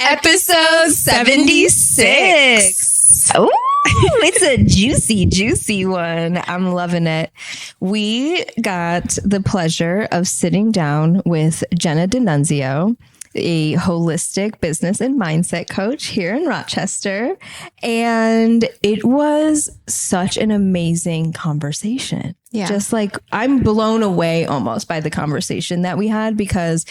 Episode 76. Oh, it's a juicy one. I'm loving it. We got the pleasure of sitting down with Jenna D'Annunzio, a holistic business and mindset coach here in Rochester. And it was such an amazing conversation. Yeah. Just like I'm blown away almost by the conversation that we had, because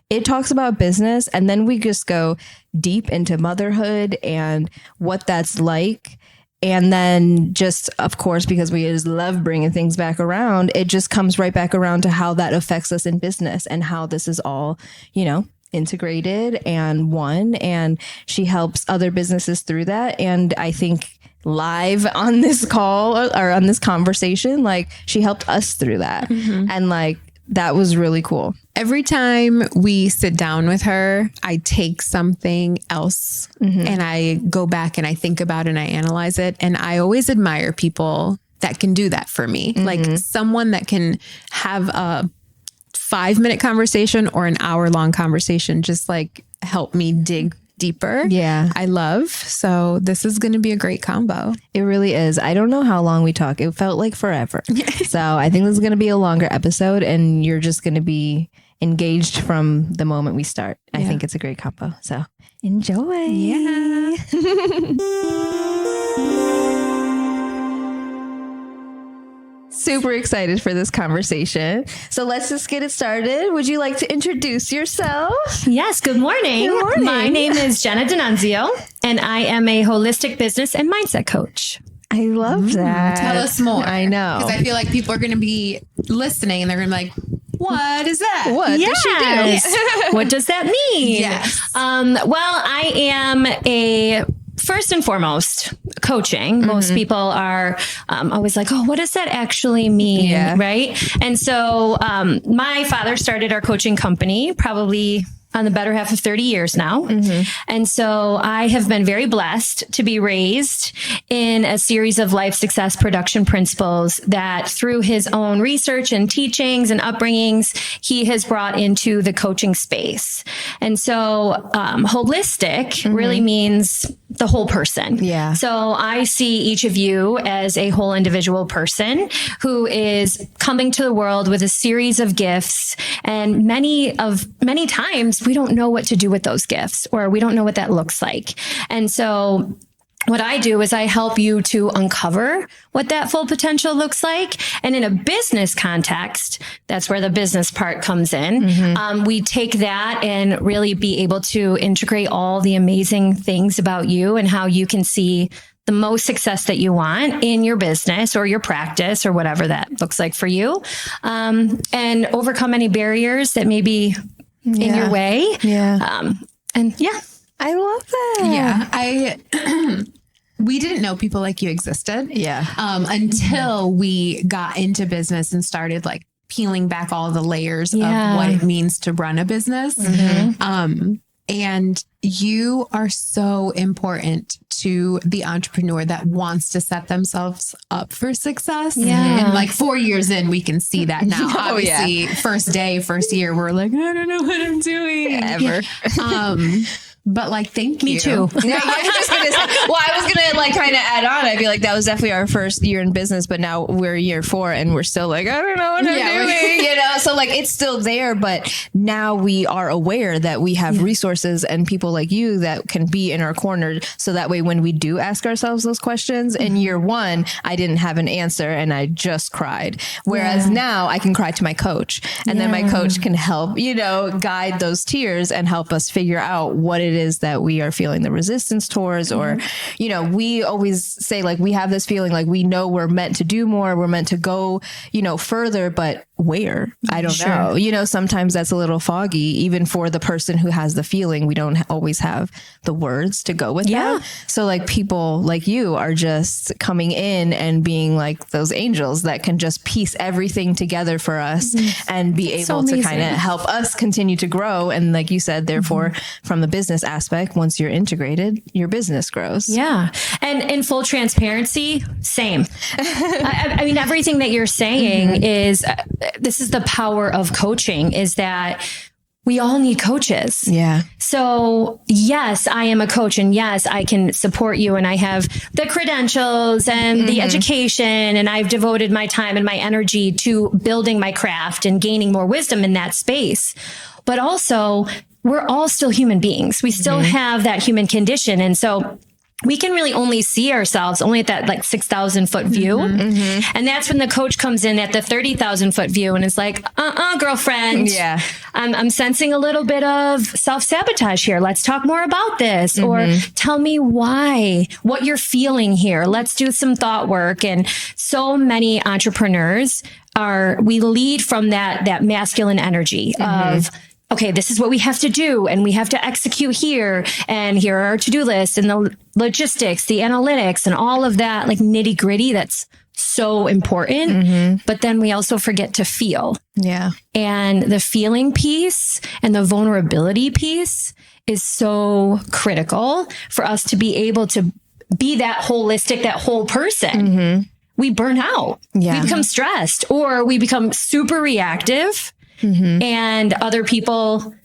it talks about business and then we just go deep into motherhood and what that's like. And then just, of course, because we just love bringing things back around, it just comes right back around to how that affects us in business and how this is all, integrated and one. And she helps other businesses through that. And I think live on this call or on this conversation, like she helped us through that. Mm-hmm. And like, that was really cool. Every time we sit down with her, I take something else and I go back and I think about it and I analyze it. And I always admire people that can do that for me. Like someone that can have a 5-minute conversation or an hour-long conversation, just like help me dig deeper. Yeah. I love. So this is going to be a great combo. It really is. I don't know how long we talk. It felt like forever. So I think this is going to be a longer episode and you're just going to be engaged from the moment we start. I think it's a great combo. So enjoy. Yeah. Super excited for this conversation. So let's just get it started. Would you like to introduce yourself? Yes. Good morning. Good morning. My name is Jenna D'Annunzio, and I am a holistic business and mindset coach. I love that. Tell us more. I know. Because I feel like people are going to be listening and they're going to be like, what is that? What does she do? What does that mean? Yes. Well, I am first and foremost, coaching. Most people are always like, oh, what does that actually mean? Yeah. Right. And so my father started our coaching company probably on the better half of 30 years now. And so I have been very blessed to be raised in a series of life success production principles that through his own research and teachings and upbringings, he has brought into the coaching space. And so holistic really means the whole person. Yeah. So I see each of you as a whole individual person who is coming to the world with a series of gifts, and many times we don't know what to do with those gifts, or we don't know what that looks like. And so what I do is I help you to uncover what that full potential looks like. And in a business context, that's where the business part comes in. We take that and really be able to integrate all the amazing things about you and how you can see the most success that you want in your business or your practice or whatever that looks like for you. And overcome any barriers that may be in your way. Yeah. I love that. Yeah. We didn't know people like you existed. Yeah. Until we got into business and started like peeling back all the layers of what it means to run a business. And you are so important to the entrepreneur that wants to set themselves up for success. Yeah. And like 4 years in, we can see that now. Obviously, first year, we're like, I don't know what I'm doing. Ever. But like, thank you. Me too. Yeah, I was just gonna say, I was gonna like kind of add on. I'd be like, that was definitely our first year in business, but now we're year 4 and we're still like, I don't know what I'm doing, So like, it's still there, but now we are aware that we have resources and people like you that can be in our corner. So that way, when we do ask ourselves those questions in year 1, I didn't have an answer and I just cried. Whereas now I can cry to my coach, and then my coach can help, guide those tears and help us figure out what it is that we are feeling the resistance towards, or, we always say like, we have this feeling like we know we're meant to do more, we're meant to go, further, but where? I don't know. Sometimes that's a little foggy, even for the person who has the feeling. We don't always have the words to go with that. So like people like you are just coming in and being like those angels that can just piece everything together for us and be able to kind of help us continue to grow. And like you said, therefore, from the business aspect, once you're integrated, your business grows. Yeah. And in full transparency, same. I mean, everything that you're saying is, this is the power of coaching, is that we all need coaches. Yeah. So yes, I am a coach, and yes, I can support you, and I have the credentials and the education, and I've devoted my time and my energy to building my craft and gaining more wisdom in that space. But also, we're all still human beings. We still have that human condition. And so we can really only see ourselves only at that like 6,000 foot view. And that's when the coach comes in at the 30,000 foot view and is like, girlfriend, I'm sensing a little bit of self-sabotage here. Let's talk more about this, or tell me why, what you're feeling here. Let's do some thought work. And so many entrepreneurs we lead from that masculine energy of, okay, this is what we have to do, and we have to execute here, and here are our to-do lists and the logistics, the analytics, and all of that like nitty gritty that's so important. But then we also forget to feel. Yeah. And the feeling piece and the vulnerability piece is so critical for us to be able to be that holistic, that whole person. We burn out. We become stressed, or we become super reactive. And other people,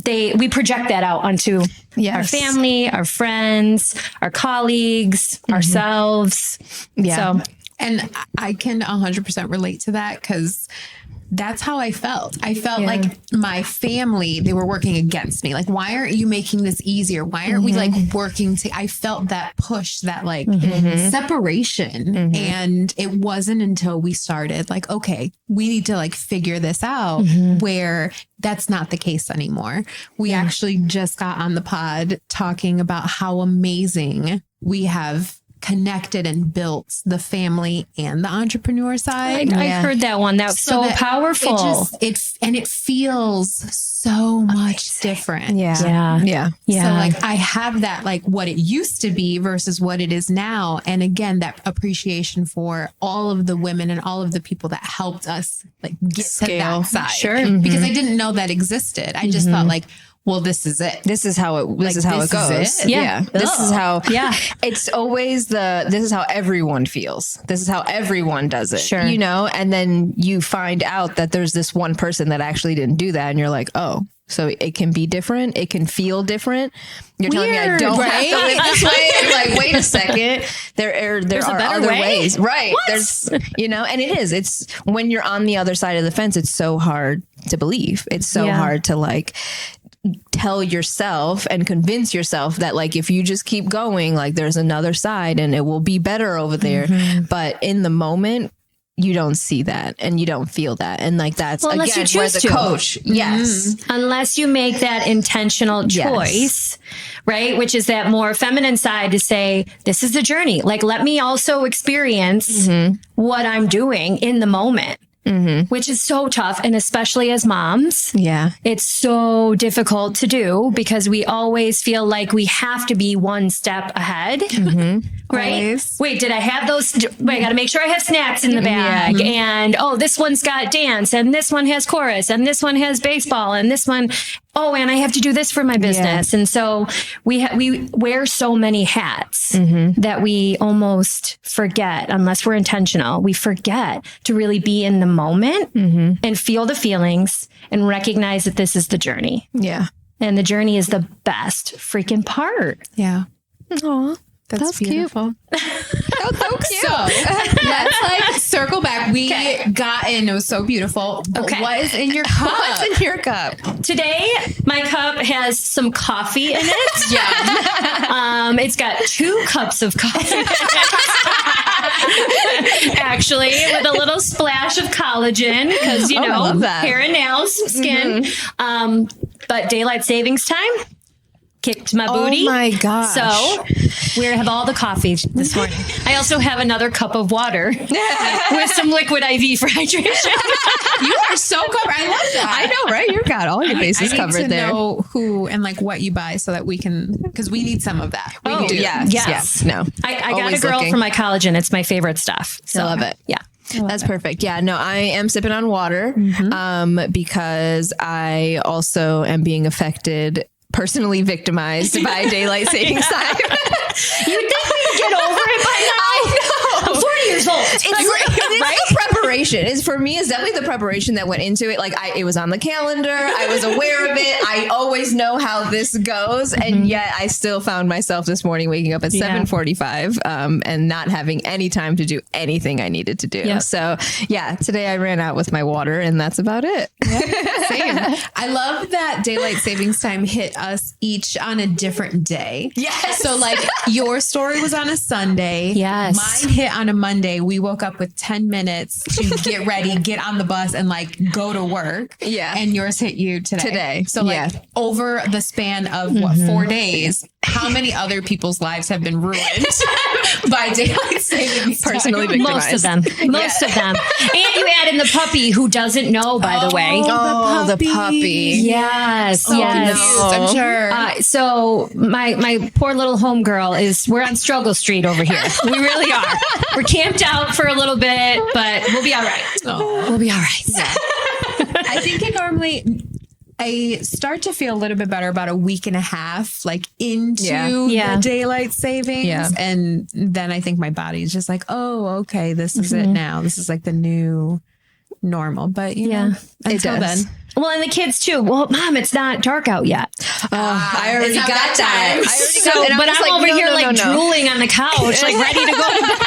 we project that out onto our family, our friends, our colleagues, ourselves. So, and I can 100% relate to that, because that's how I felt. I felt like my family, they were working against me. Like, why aren't you making this easier? Why aren't we like working I felt that push, that like separation. And it wasn't until we started like, okay, we need to like figure this out, where that's not the case anymore. We actually just got on the pod talking about how amazing we have connected and built the family and the entrepreneur side. I heard that one. That was so powerful. It feels so much different. Yeah. So like I have that, like what it used to be versus what it is now. And again, that appreciation for all of the women and all of the people that helped us like get to that side. Sure. Because I didn't know that existed. I just thought like, well, this is it. This is how it goes. It? Yeah. This is how, it's always this is how everyone feels. This is how everyone does it, you know? And then you find out that there's this one person that actually didn't do that. And you're like, oh, so it can be different. It can feel different. You're telling me I don't have to live this way. I'm like, wait a second. There are other ways. Right. What? There's, you know, and it's when you're on the other side of the fence, it's so hard to believe. It's so hard to like tell yourself and convince yourself that like, if you just keep going, like there's another side and it will be better over there. But in the moment, you don't see that and you don't feel that. And like, that's again, where the coach, unless you make that intentional choice, right? Which is that more feminine side to say, this is the journey. Like, let me also experience what I'm doing in the moment. Which is so tough. And especially as moms, it's so difficult to do because we always feel like we have to be one step ahead. Right? Always. Wait, did I have those? Wait, I got to make sure I have snacks in the bag. And this one's got dance, and this one has chorus, and this one has baseball, and this one, and I have to do this for my business. And so we wear so many hats that we almost forget, unless we're intentional, we forget to really be in the moment and feel the feelings and recognize that this is the journey. Yeah. And the journey is the best freaking part. Yeah. Aw. That's beautiful. That's so cute. So let's like circle back. We got in. It was so beautiful. Okay. What is in your cup? What's in your cup? Today, my cup has some coffee in it. It's got 2 cups of coffee. Actually, with a little splash of collagen because, I love that. Hair and nails, skin. But daylight savings time kicked my booty. Oh my gosh. So we have all the coffee this morning. I also have another cup of water with some liquid IV for hydration. You are so covered. I love that. I know, right? You've got all your bases covered there. I need to know who and like what you buy so that we can, because we need some of that. We do. Yes. No. I got a girl for my collagen. It's my favorite stuff. So I love it. Yeah. That's perfect. Yeah, no, I am sipping on water because I also am being affected personally victimized by daylight savings time. You'd think we'd get over it by now. I know. I'm 40 years old. It's the preparation. It's for me. It's definitely the preparation that went into it. Like it was on the calendar. I was aware of it. I always know how this goes, and yet I still found myself this morning waking up at 7:45 and not having any time to do anything I needed to do. Yep. So today I ran out with my water, and that's about it. Yep. Same. I love that daylight savings time hit us each on a different day. Yes. So like your story was on a Sunday. Yes. Mine hit on a Monday. We woke up with 10 minutes to get ready, get on the bus, and like go to work. Yeah. And yours hit you today. So like over the span of 4 days, how many other people's lives have been ruined by daylight savings time? Personally victimized. Most of them. Most of them. And you add in the puppy who doesn't know, by the way. Oh, the puppy. Yes. So confused, I'm sure. So my poor little homegirl we're on Struggle Street over here. We really are. We're camped out for a little bit, but we'll be all right. We'll be all right. Yeah. I think I start to feel a little bit better about a week and a half, like into the daylight savings. Yeah. And then I think my body's just like, oh, okay, this is it now. This is like the new normal. But you know, until then. Well, and the kids too. Well, Mom, it's not dark out yet. I already got that. But I'm over here drooling on the couch, like ready to go to bed.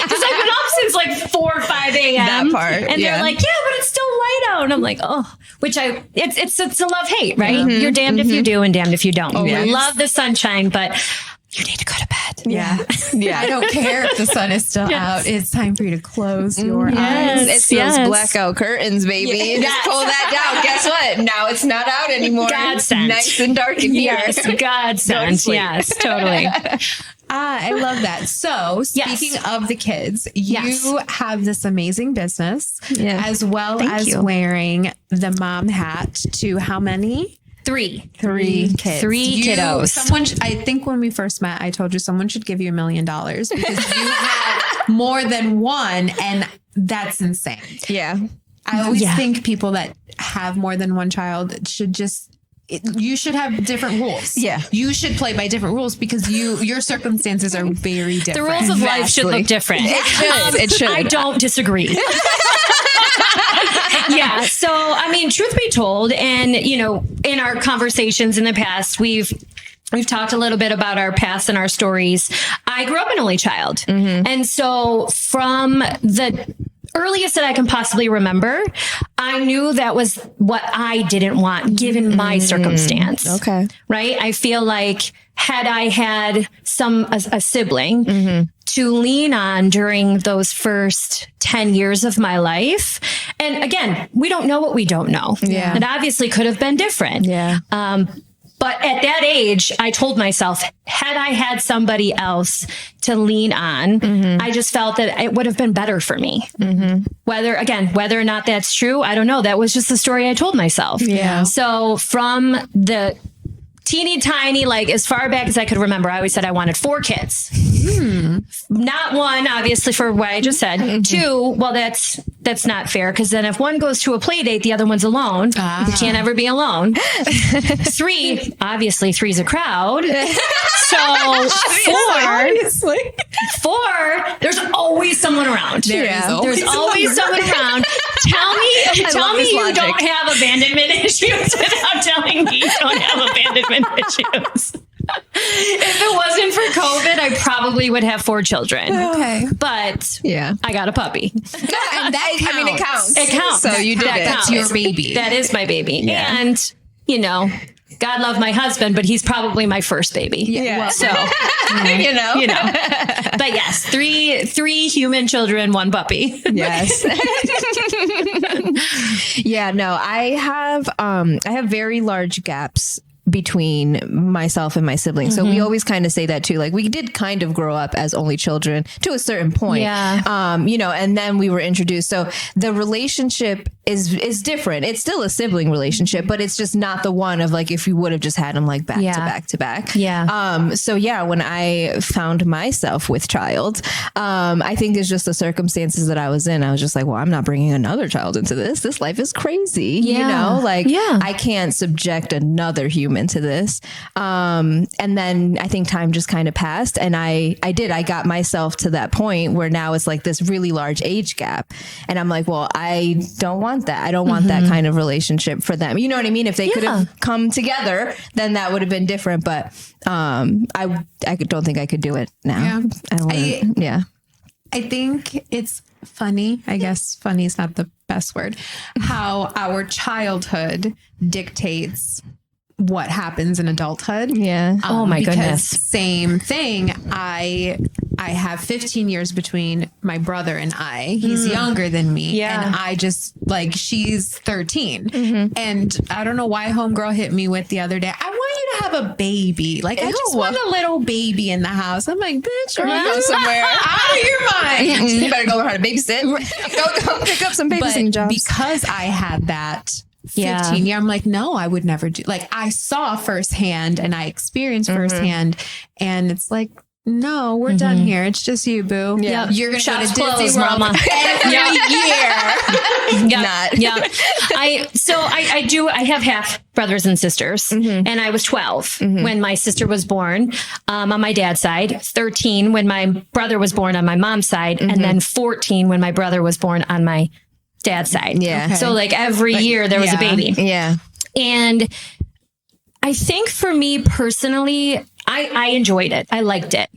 Because I've been up since like 4 or 5 a.m. That part. And they're like, yeah, but it's still light out. And I'm like, oh, it's a love-hate, right? Mm-hmm. You're damned if you do and damned if you don't. I love the sunshine, but you need to go to bed. Yeah. I don't care if the sun is still out. It's time for you to close your eyes. It's those blackout curtains, baby. You just pull that down. Guess what? Now it's not out anymore. Godsend. Nice and dark in here. Yes, godsend. Yes, totally. I love that. So speaking of the kids, you have this amazing business as well as wearing the mom hat to how many? 3 kids. 3 kiddos. I think when we first met, I told you someone should give you $1 million because you have more than one, and that's insane. Yeah. I always think people that have more than one child should you should have different rules. Yeah. You should play by different rules because your circumstances are very different. The rules of life should look different. It should. I don't disagree. Yeah. So, I mean, truth be told, and, you know, in our conversations in the past, we've talked a little bit about our past and our stories. I grew up an only child. Mm-hmm. And so from the earliest that I can possibly remember, I knew that was what I didn't want given my circumstance. Okay. Right. I feel like had I had a sibling to lean on during those first 10 years of my life. And again, we don't know what we don't know. Yeah. It obviously could have been different. Yeah. But at that age, I told myself, had I had somebody else to lean on, I just felt that it would have been better for me. Whether or not that's true, I don't know. That was just the story I told myself. Yeah. So from the teeny tiny, like as far back as I could remember, I always said I wanted 4 kids. Not one, obviously, for what I just said. 2, well, that's not fair, because then if one goes to a play date, the other one's alone. You can't ever be alone. 3, obviously, 3's a crowd. So 4, there's always someone around. There's always someone around. Tell me you don't have abandonment issues without telling me you don't have abandonment issues. If it wasn't for COVID, I probably would have 4 children. Okay. But I got a puppy. And that counts. I mean, it counts. It counts. So you did it. That's your baby. That is my baby. Yeah. And, you know, God love my husband, but he's probably my first baby. Yeah. So, you know. But yes, 3 human children, 1 puppy. Yes. Yeah, no, I have very large gaps between myself and my siblings. So we always kind of say that too. Like, we did kind of grow up as only children to a certain point. Yeah. You know, and then we were introduced. So the relationship is different. It's still a sibling relationship, but it's just not the one of like if you would have just had them like back to back to back. Yeah. So yeah, when I found myself with child, I think it's just the circumstances that I was in. I was just like, well, I'm not bringing another child into this. This life is crazy. Yeah. You know, like I can't subject another human into this. And then I think time just kind of passed, and I got myself to that point where now it's like this really large age gap. And I'm like, well, I don't want that. I don't want that kind of relationship for them. You know what I mean? If they could have come together, then that would have been different. But I don't think I could do it now. I think it's funny. I guess funny is not the best word. How our childhood dictates what happens in adulthood. Yeah. Oh my goodness. Same thing. I have 15 years between my brother and I. He's younger than me. Yeah. And I just like, she's 13. And I don't know why homegirl hit me with the other day, I want you to have a baby. Like, I just want a little baby in the house. I'm like, bitch, you're go somewhere out of your mind. You better go learn how to babysit. Go pick up some babysitting jobs. Because I had that 15 year, I'm like, no, I would never do. Like, I saw firsthand and I experienced firsthand, and it's like, no, we're done here. It's just you, boo. Yeah, you're gonna Shots go to Disney World Mama. every year. I do. I have half brothers and sisters, and I was 12 when my sister was born on my dad's side, 13 when my brother was born on my mom's side, and then 14 when my brother was born on my dad's side. Yeah. Okay. So like every year there was a baby. Yeah. And I think for me personally, I enjoyed it. I liked it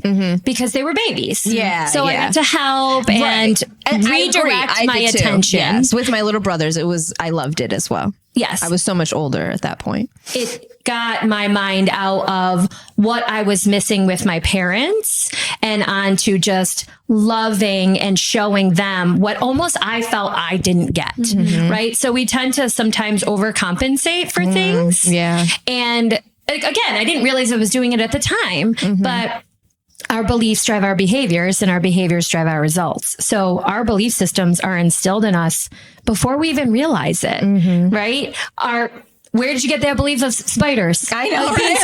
because they were babies. Yeah. So I got to help and redirect my attention. Yes. With my little brothers, I loved it as well. Yes. I was so much older at that point. It got my mind out of what I was missing with my parents and onto just loving and showing them what almost I felt I didn't get. Right. So we tend to sometimes overcompensate for things. Yeah. And again, I didn't realize I was doing it at the time, but our beliefs drive our behaviors and our behaviors drive our results. So our belief systems are instilled in us before we even realize it, right? Where did you get that belief of spiders? I know, right? Right?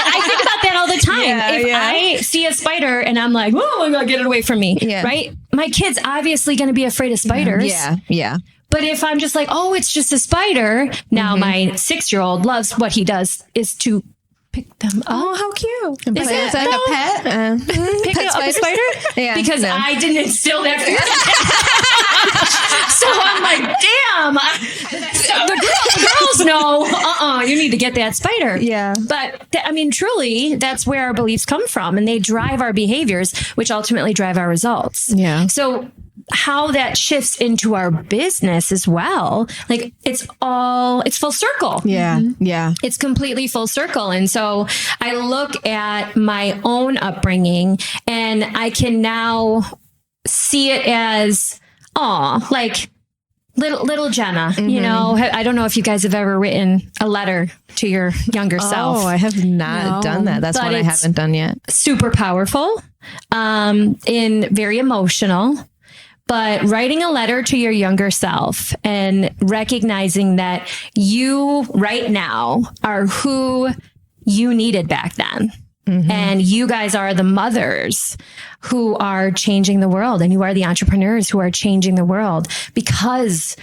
I think about that all the time. If I see a spider and I'm like, oh, I'm going to get it away from me, right? My kid's obviously going to be afraid of spiders. Yeah. But if I'm just like, oh, it's just a spider. Now my 6-year-old loves what he does is to pick them up. Oh, how cute. Is it like a pet? Pick up a spider? Yeah. Because I didn't instill that. So I'm like, damn. The girls know, you need to get that spider. Yeah. But truly, that's where our beliefs come from. And they drive our behaviors, which ultimately drive our results. Yeah. So how that shifts into our business as well. Like it's full circle. Yeah. Yeah. It's completely full circle. And so I look at my own upbringing and I can now see it as, like little Jenna, you know, I don't know if you guys have ever written a letter to your younger self. Oh, I have not done that. That's what I haven't done yet. Super powerful, and very emotional. But writing a letter to your younger self and recognizing that you right now are who you needed back then. And you guys are the mothers who are changing the world, and you are the entrepreneurs who are changing the world because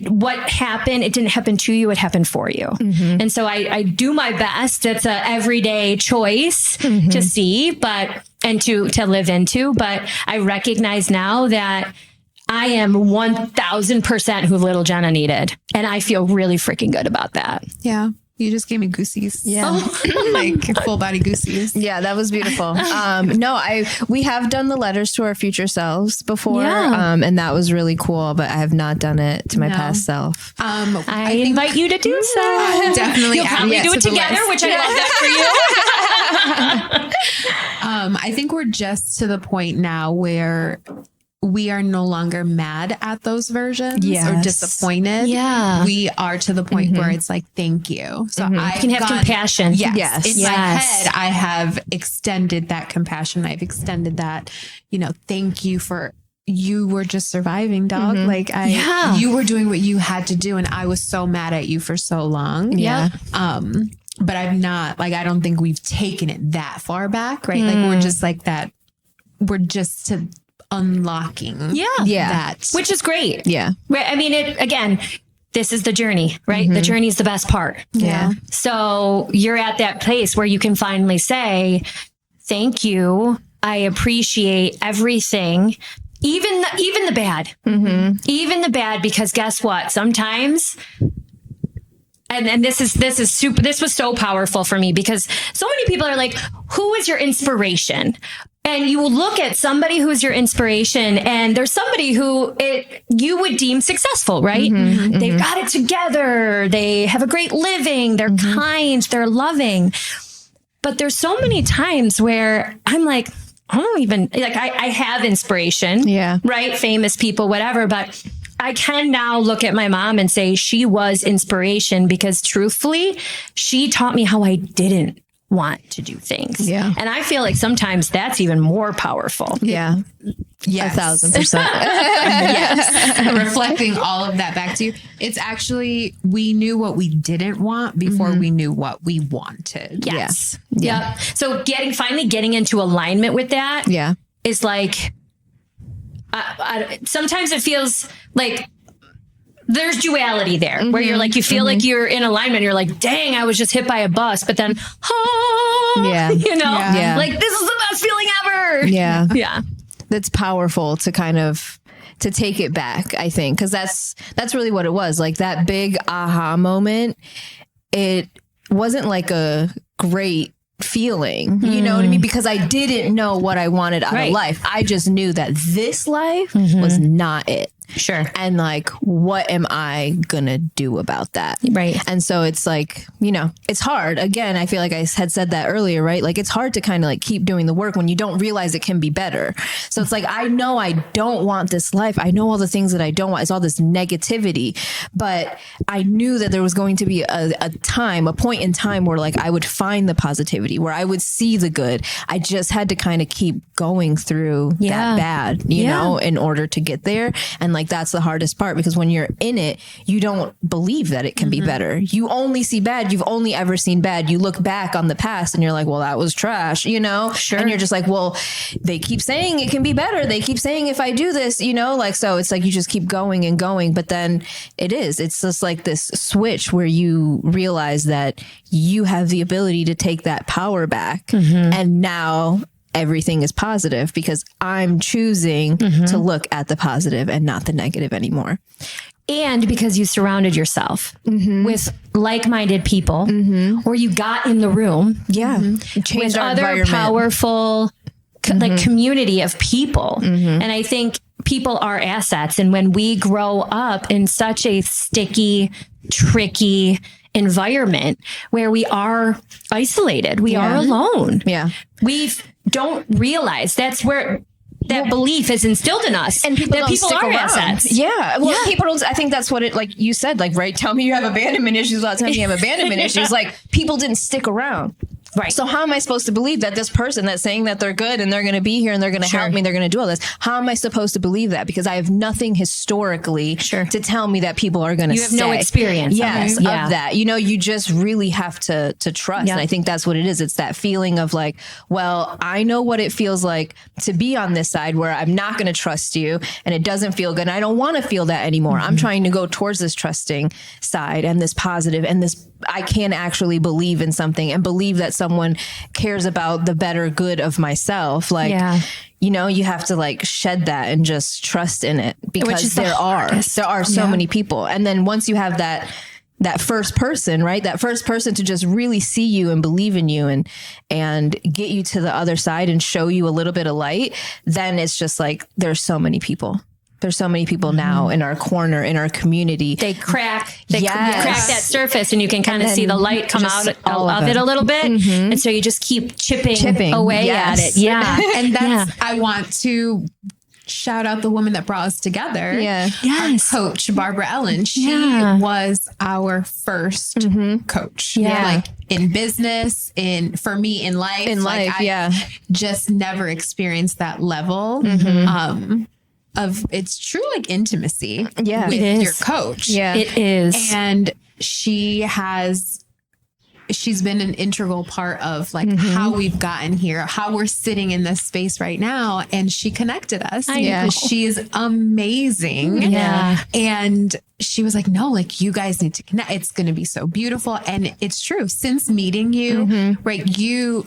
what happened, it didn't happen to you, it happened for you. And so I do my best. It's a everyday choice to see, and to live into, but I recognize now that I am 1000% who little Jenna needed. And I feel really freaking good about that. Yeah. You just gave me goosies. Yeah. Like full body goosies. Yeah, that was beautiful. We have done the letters to our future selves before. And that was really cool, but I have not done it to my past self. I invite you to do so. Definitely. You'll probably do it together, which I love that for you. I think we're just to the point now where we are no longer mad at those versions or disappointed. Yeah. We are to the point where it's like, thank you. So I can have compassion. Yes. In my head, I have extended that compassion. I've extended that, thank you for, you were just surviving, dog. Like you were doing what you had to do. And I was so mad at you for so long. Yeah. But I'm not I don't think we've taken it that far back. Right. Like we're just like that. We're just to unlocking that, which is great. Yeah. I mean, this is the journey, right? The journey is the best part. Yeah. So you're at that place where you can finally say, thank you. I appreciate everything. Even the bad, even the bad, because guess what? Sometimes, and this was so powerful for me, because so many people are like, who is your inspiration? And you will look at somebody who's your inspiration, and there's somebody who you would deem successful, right? They've got it together. They have a great living. They're kind. They're loving. But there's so many times where I'm like, I don't even like, I have inspiration, right? Famous people, whatever. But I can now look at my mom and say she was inspiration, because truthfully, she taught me how I didn't want to do things. Yeah. And I feel like sometimes that's even more powerful. Yeah. Yes. 1,000%. Yes. Reflecting all of that back to you. It's actually, we knew what we didn't want before we knew what we wanted. Yes. Yeah. So finally getting into alignment with that is like, sometimes it feels like there's duality there where you're like, you feel like you're in alignment. You're like, dang, I was just hit by a bus, but then, like, this is the best feeling ever. Yeah. Yeah. That's powerful to kind of, to take it back, I think, because that's really what it was. Like that big aha moment. It wasn't like a great feeling, you know what I mean? Because I didn't know what I wanted out of life. I just knew that this life was not it. Sure. And like, what am I gonna do about that? Right. And so it's like, it's hard. Again, I feel like I had said that earlier, right? Like it's hard to kind of like keep doing the work when you don't realize it can be better. So it's like, I know I don't want this life. I know all the things that I don't want. It's all this negativity, but I knew that there was going to be a point in time where like I would find the positivity, where I would see the good. I just had to kind of keep going through that bad, you know, in order to get there. And like, that's the hardest part, because when you're in it, you don't believe that it can be better. You only see bad. You've only ever seen bad. You look back on the past and you're like, well, that was trash, Sure. And you're just like, well, they keep saying it can be better. They keep saying if I do this, like, so it's like you just keep going and going. But then it's just like this switch where you realize that you have the ability to take that power back. And now everything is positive because I'm choosing to look at the positive and not the negative anymore. And because you surrounded yourself with like-minded people, or you got in the room with other powerful like community of people. And I think people are assets. And when we grow up in such a sticky, tricky environment where we are isolated, we are alone. Yeah. We don't realize that's where that belief is instilled in us, and people are assets. Yeah. Well, people don't, I think that's what it, like you said, like, right. Tell me you have abandonment issues. A lot of times you have abandonment issues. Like people didn't stick around. Right. So how am I supposed to believe that this person that's saying that they're good and they're going to be here and they're going to help me, they're going to do all this? How am I supposed to believe that? Because I have nothing historically to tell me that people are going to stay. You have no experience. Yes, of that. You just really have to trust. And I think that's what it is. It's that feeling of like, well, I know what it feels like to be on this side where I'm not going to trust you and it doesn't feel good. And I don't want to feel that anymore. I'm trying to go towards this trusting side and this positive and this, I can actually believe in something and believe that someone cares about the better good of myself. Like, you have to like shed that and just trust in it, because there are so many people. And then once you have that first person, right? That first person to just really see you and believe in you and get you to the other side and show you a little bit of light, then it's just like, there's so many people. There's so many people now in our corner, in our community. They crack that surface and you can kind of see the light come out of it a little bit. And so you just keep chipping away at it. Yeah. And that's, I want to shout out the woman that brought us together. Yeah. Yes. Our coach, Barbara Ellen. She was our first coach. Yeah. Like in business, for me in life. I just never experienced that level. Of it's true like intimacy with your coach. Yeah, it is. And she has she's been an integral part of like how we've gotten here, how we're sitting in this space right now. And she connected us because she is amazing. Yeah. And she was like, no, like you guys need to connect. It's going to be so beautiful. And it's true. Since meeting you, right, you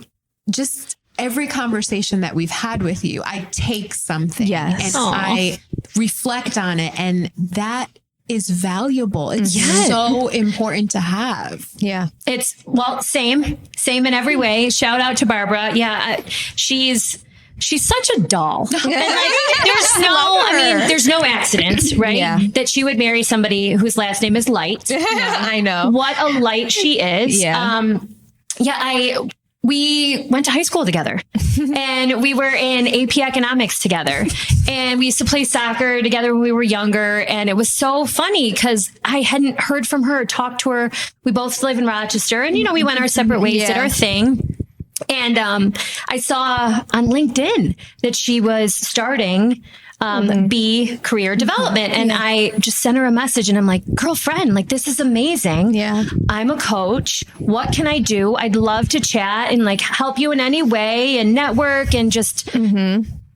just, every conversation that we've had with you, I take something and I reflect on it. And that is valuable. It's so important to have. Yeah. It's same in every way. Shout out to Barbara. Yeah. She's such a doll. And like, there's no accident, right? Yeah. That she would marry somebody whose last name is Light. I know. What a light she is. Yeah. We went to high school together and we were in AP economics together and we used to play soccer together when we were younger. And it was so funny because I hadn't heard from her, talked to her. We both live in Rochester and, we went our separate ways, did our thing. And I saw on LinkedIn that she was starting B career development. And I just sent her a message and I'm like, girlfriend, like, this is amazing. Yeah. I'm a coach. What can I do? I'd love to chat and like help you in any way and network and just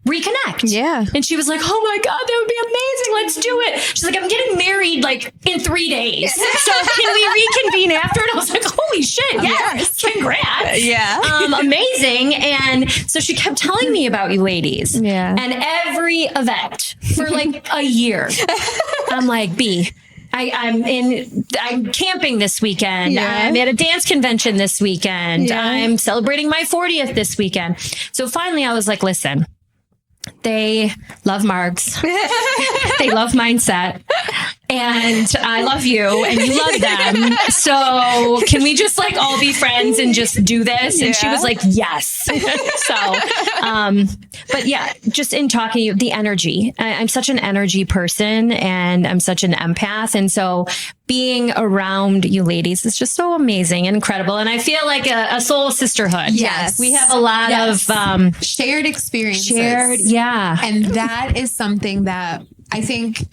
reconnect. Yeah. And she was like, oh my God, that would be amazing. Let's do it. She's like, I'm getting married like in 3 days. So can we reconvene after? And I was like, holy shit. Yes. Congrats. Yeah. Amazing. And so she kept telling me about you ladies. Yeah. And every event for like a year, I'm like, B, I'm camping this weekend. Yeah. I'm at a dance convention this weekend. Yeah. I'm celebrating my 40th this weekend. So finally I was like, listen, they love Margs. They love Mindset. And I love you and you love them. So can we just like all be friends and just do this? And she was like, yes. But yeah, just in talking to you, the energy, I'm such an energy person and I'm such an empath. And so being around you ladies is just so amazing and incredible. And I feel like a soul sisterhood. Yes. We have a lot of shared experiences. Yeah. And that is something that I think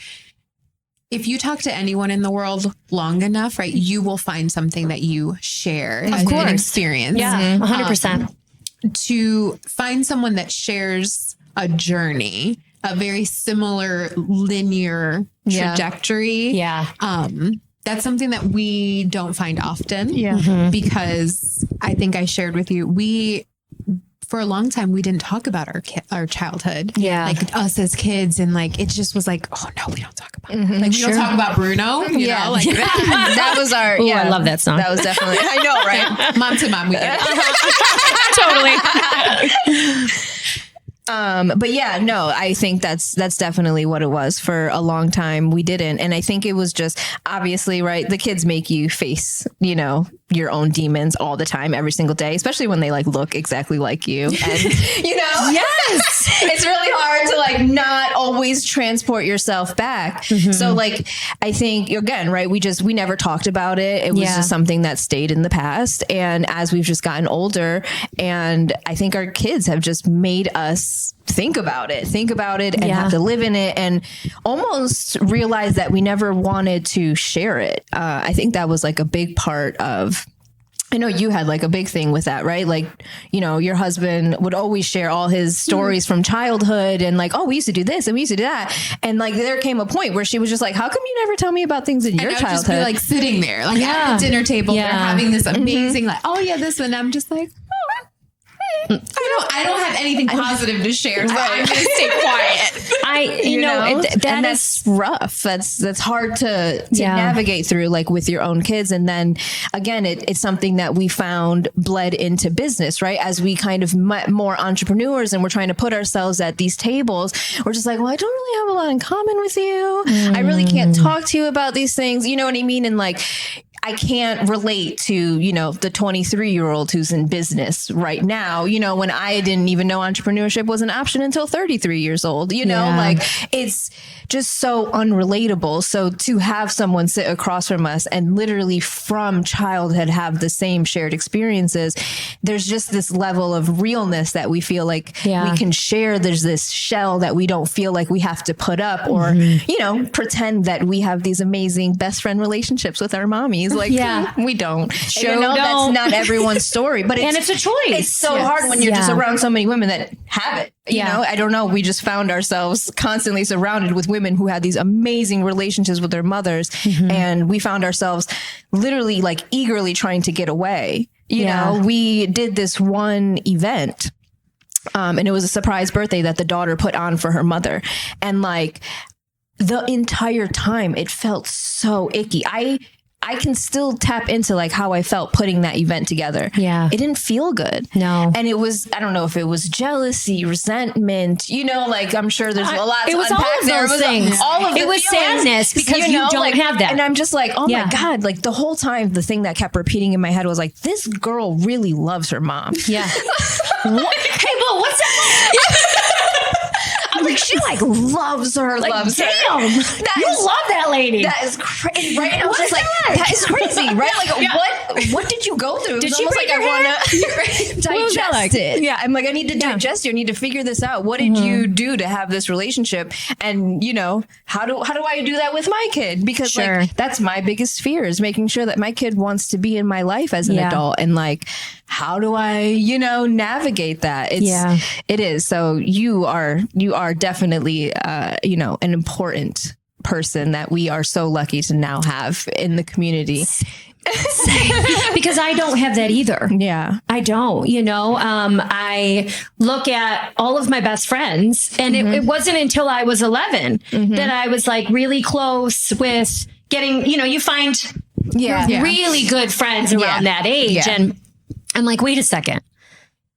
if you talk to anyone in the world long enough, right, you will find something that you share an experience. Yeah, 100%. To find someone that shares a journey, a very similar linear trajectory. Yeah. That's something that we don't find often. Yeah. Because I think I shared with you, for a long time, we didn't talk about our childhood. Yeah. Like us as kids. And like, it just was like, oh no, we don't talk about it. Like we don't talk about Bruno, you know, like that was our, Ooh, I love that song. That was definitely, I know, right? Mom to mom, we get it. Totally. But yeah, no, I think that's definitely what it was. For a long time, we didn't. And I think it was just obviously, right, the kids make you face, your own demons all the time, every single day, especially when they like look exactly like you. And, yes, it's really hard to like not always transport yourself back. So like, I think again, right, we never talked about it. It was just something that stayed in the past. And as we've just gotten older, and I think our kids have just made us think about it and have to live in it and almost realize that we never wanted to share it. I think that was like a big part of, I know you had like a big thing with that, right? Like, your husband would always share all his stories from childhood and like, oh, we used to do this and we used to do that. And like, there came a point where she was just like, how come you never tell me about things in your childhood? Just be like sitting there, like at the dinner table, they're having this amazing, like, oh yeah, this, and I'm just like, I don't have anything positive to share, so I'm going to stay quiet. That's rough. That's hard to navigate through, like with your own kids. And then again, it's something that we found bled into business, right? As we kind of met more entrepreneurs and we're trying to put ourselves at these tables, we're just like, well, I don't really have a lot in common with you. I really can't talk to you about these things. You know what I mean? And like, I can't relate to, the 23-year-old who's in business right now, when I didn't even know entrepreneurship was an option until 33 years old, like it's just so unrelatable. So to have someone sit across from us and literally from childhood have the same shared experiences, there's just this level of realness that we feel like we can share. There's this shell that we don't feel like we have to put up or, pretend that we have these amazing best friend relationships with our mommies. like, we don't. That's not everyone's story, but it's a choice. It's so hard when you're just around so many women that have it. You know, I don't know. We just found ourselves constantly surrounded with women who had these amazing relationships with their mothers. And we found ourselves literally like eagerly trying to get away. You know, we did this one event. And it was a surprise birthday that the daughter put on for her mother. And like the entire time it felt so icky. I can still tap into like how I felt putting that event together. Yeah. It didn't feel good. No. And it was, I don't know if it was jealousy, resentment, you know, like I'm sure there's a lot to unpack there. It was things. All of it was feelings, sadness because you don't have that. And I'm just like, oh my God, like the whole time the thing that kept repeating in my head was like, this girl really loves her mom. Yeah. Hey, Bo, what's that? I'm like, she like loves her. Like, damn, you love that lady. That is crazy, right? And I was just like, that is crazy, right? Like, what did you go through? Did she break like, your I want to digest it. Yeah, I'm like, I need to digest you. I need to figure this out. What did you do to have this relationship? And you know, how do I do that with my kid? Because like that's my biggest fear is making sure that my kid wants to be in my life as an adult. And like, how do I, you know, navigate that? It is. So you are definitely, you know, an important person that we are so lucky to now have in the community. Because I don't have that either. Yeah. I don't, you know, I look at all of my best friends and it wasn't until I was 11 that I was like really close with getting, you know, you find really good friends around that age. Yeah. And I'm like, wait a second.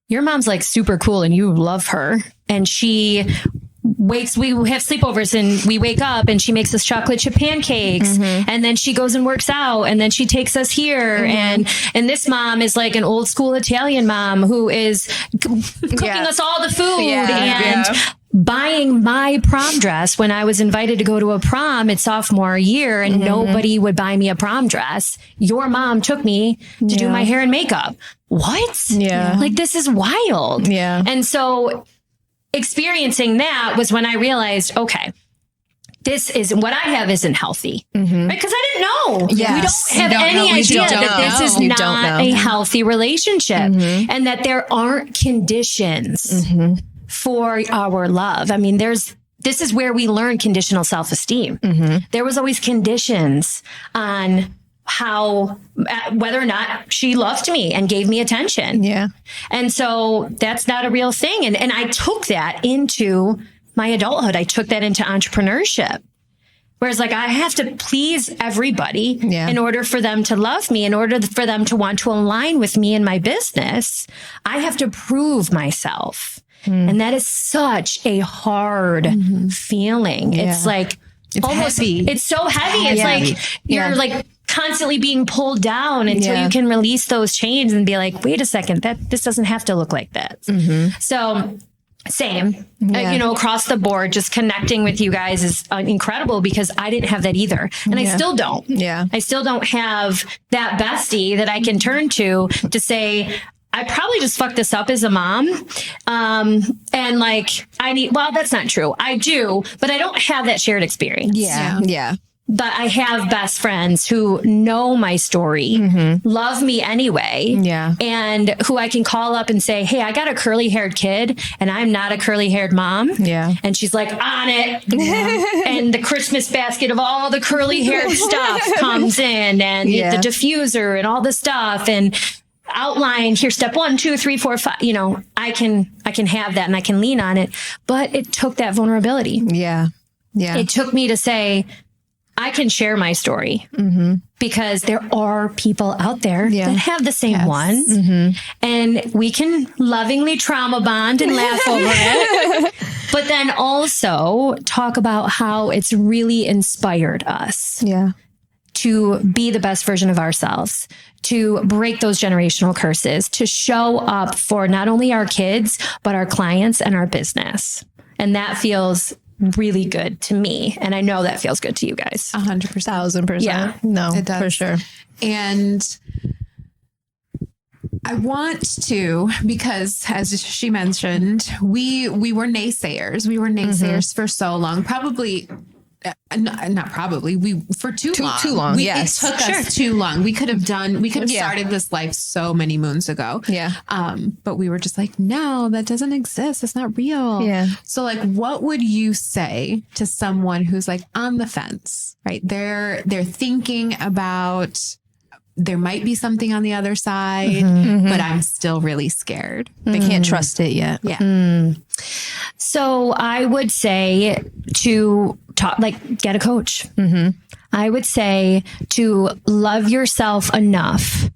Your mom's like super cool and you love her. And we have sleepovers and we wake up and she makes us chocolate chip pancakes and then she goes and works out and then she takes us here. And this mom is like an old school Italian mom who is cooking us all the food and buying my prom dress when I was invited to go to a prom at sophomore year and nobody would buy me a prom dress. Your mom took me to do my hair and makeup. What? Yeah. Like, this is wild. Yeah. And so experiencing that was when I realized, okay, this is what I have isn't healthy. Right? Because I didn't know. Yes. We don't have any idea that this is not a healthy relationship and that there aren't conditions for our love. I mean, this is where we learn conditional self-esteem. There was always conditions on whether or not she loved me and gave me attention. Yeah. And so that's not a real thing. And I took that into my adulthood. I took that into entrepreneurship. Whereas like, I have to please everybody in order for them to love me, in order for them to want to align with me in my business. I have to prove myself. And that is such a hard feeling. Yeah. It's like, it's almost heavy. It's so heavy. It's like, you're like constantly being pulled down until you can release those chains and be like, wait a second, this doesn't have to look like that. So same, you know, across the board, just connecting with you guys is incredible because I didn't have that either. And I still don't. Yeah. I still don't have that bestie that I can turn to say, I probably just fucked this up as a mom. And like, that's not true. I do, but I don't have that shared experience. Yeah. But I have best friends who know my story, love me anyway, and who I can call up and say, hey, I got a curly haired kid and I'm not a curly haired mom. Yeah. And she's like, on it. And the Christmas basket of all the curly haired stuff comes in and the diffuser and all the stuff and outline here, step 1, 2, 3, 4, 5, you know, I can have that and I can lean on it, but it took that vulnerability. Yeah. Yeah. It took me to say, I can share my story because there are people out there that have the same one and we can lovingly trauma bond and laugh over it, but then also talk about how it's really inspired us to be the best version of ourselves, to break those generational curses, to show up for not only our kids, but our clients and our business. And that feels really good to me. And I know that feels good to you guys. 100%. 1000%. Yeah. No, it does. For sure. And I want to, because as she mentioned, we were naysayers. We were naysayers for so long, probably not probably, we for too long. Yes. It took us too long. We could have started this life so many moons ago. Yeah. But we were just like, no, that doesn't exist. It's not real. Yeah. So like, what would you say to someone who's like on the fence, right? They're thinking about, there might be something on the other side, but I'm still really scared. They can't trust it yet. Yeah. So I would say to get a coach. I would say to love yourself enough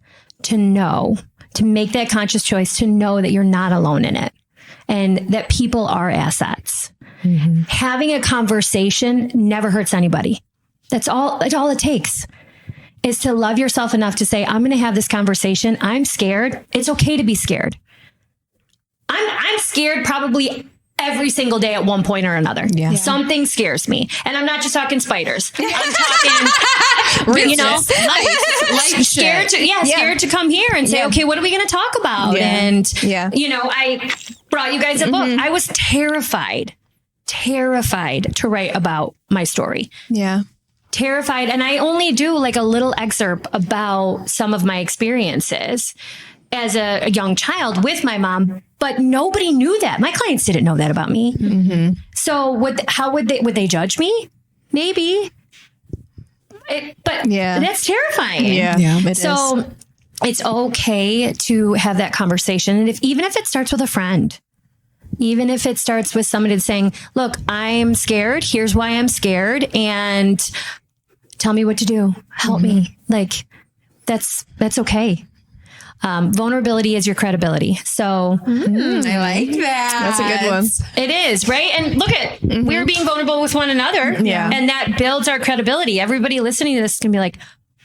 to make that conscious choice, to know that you're not alone in it and that people are assets. Having a conversation never hurts anybody. That's all it takes. Is to love yourself enough to say, I'm going to have this conversation. I'm scared. It's okay to be scared. I'm scared probably every single day at one point or another. Yeah. Something scares me. And I'm not just talking spiders. I'm talking, scared to come here and say, okay, what are we going to talk about? Yeah. And, I brought you guys a book. I was terrified to write about my story. Yeah. Terrified. And I only do like a little excerpt about some of my experiences as a young child with my mom, but nobody knew that. My clients didn't know that about me. So how would they judge me? Maybe. But that's terrifying. Yeah. So it's okay to have that conversation. And even if it starts with a friend, even if it starts with somebody saying, look, I'm scared. Here's why I'm scared. And tell me what to do. Help me. Like that's okay. Vulnerability is your credibility. So I like that. That's a good one. It is, right? And look at, we're being vulnerable with one another. Yeah. And that builds our credibility. Everybody listening to this can be like,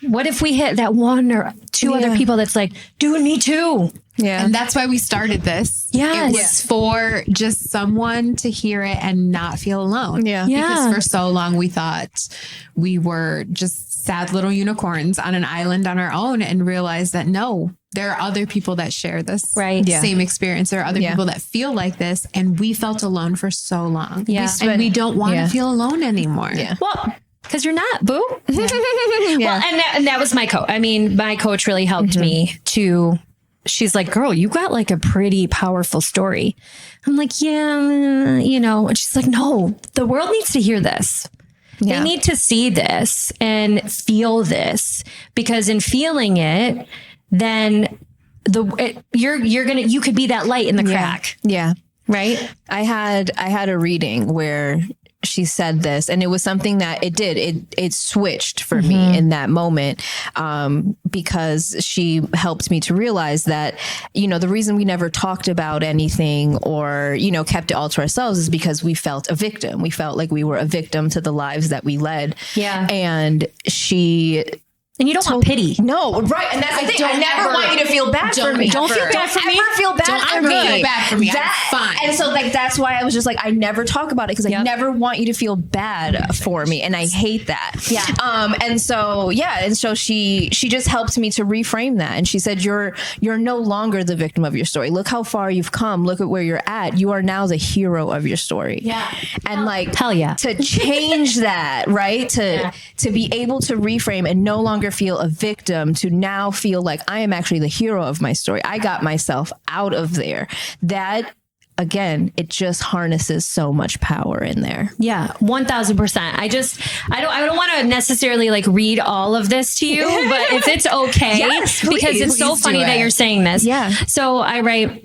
what if we hit that one or two other people that's like, dude, me too. Yeah. And that's why we started this. Yes. It was for just someone to hear it and not feel alone. Yeah. Because for so long we thought we were just sad little unicorns on an island on our own, and realized that no, there are other people that share this same experience. There are other people that feel like this, and we felt alone for so long. Yeah. And we don't want to feel alone anymore. Yeah. Well, because you're not, boo. Well, and that was my coach. I mean, my coach really helped me to, she's like, girl, you got like a pretty powerful story. I'm like, and she's like, no, the world needs to hear this. They need to see this and feel this, because in feeling it, then you could be that light in the crack. Yeah. Right. I had a reading where she said this, and it was something that it switched for me in that moment, because she helped me to realize that, the reason we never talked about anything or, kept it all to ourselves is because we felt a victim. We felt like we were a victim to the lives that we led. Yeah. And you don't want pity. No, right. And that's the thing. I never want you to feel bad for me. Don't feel bad for me. Don't ever feel bad for me. Feel bad for me. I'm fine. And so that's why I was just like, I never talk about it, because I never want you to feel bad for me. And I hate that. Yeah. And so she just helped me to reframe that. And she said, you're no longer the victim of your story. Look how far you've come. Look at where you're at. You are now the hero of your story. Yeah. And hell yeah. To change that, right? To be able to reframe and no longer feel a victim, to now feel like I am actually the hero of my story. I got myself out of there. That, again, it just harnesses so much power in there. Yeah, 1000%. I don't want to necessarily like read all of this to you, but if it's okay, because it's so funny that you're saying this. Yeah. So I write,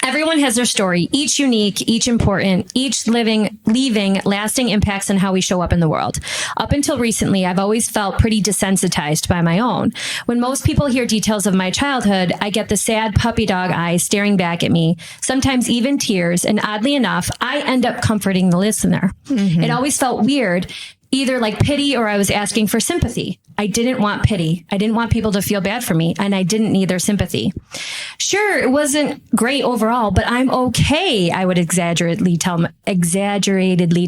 everyone has their story, each unique, each important, each leaving lasting impacts on how we show up in the world. Up until recently, I've always felt pretty desensitized by my own. When most people hear details of my childhood, I get the sad puppy dog eyes staring back at me, sometimes even tears, and oddly enough, I end up comforting the listener. It always felt weird, either like pity or I was asking for sympathy. I didn't want pity. I didn't want people to feel bad for me, and I didn't need their sympathy. Sure, it wasn't great overall, but I'm okay, I would exaggeratedly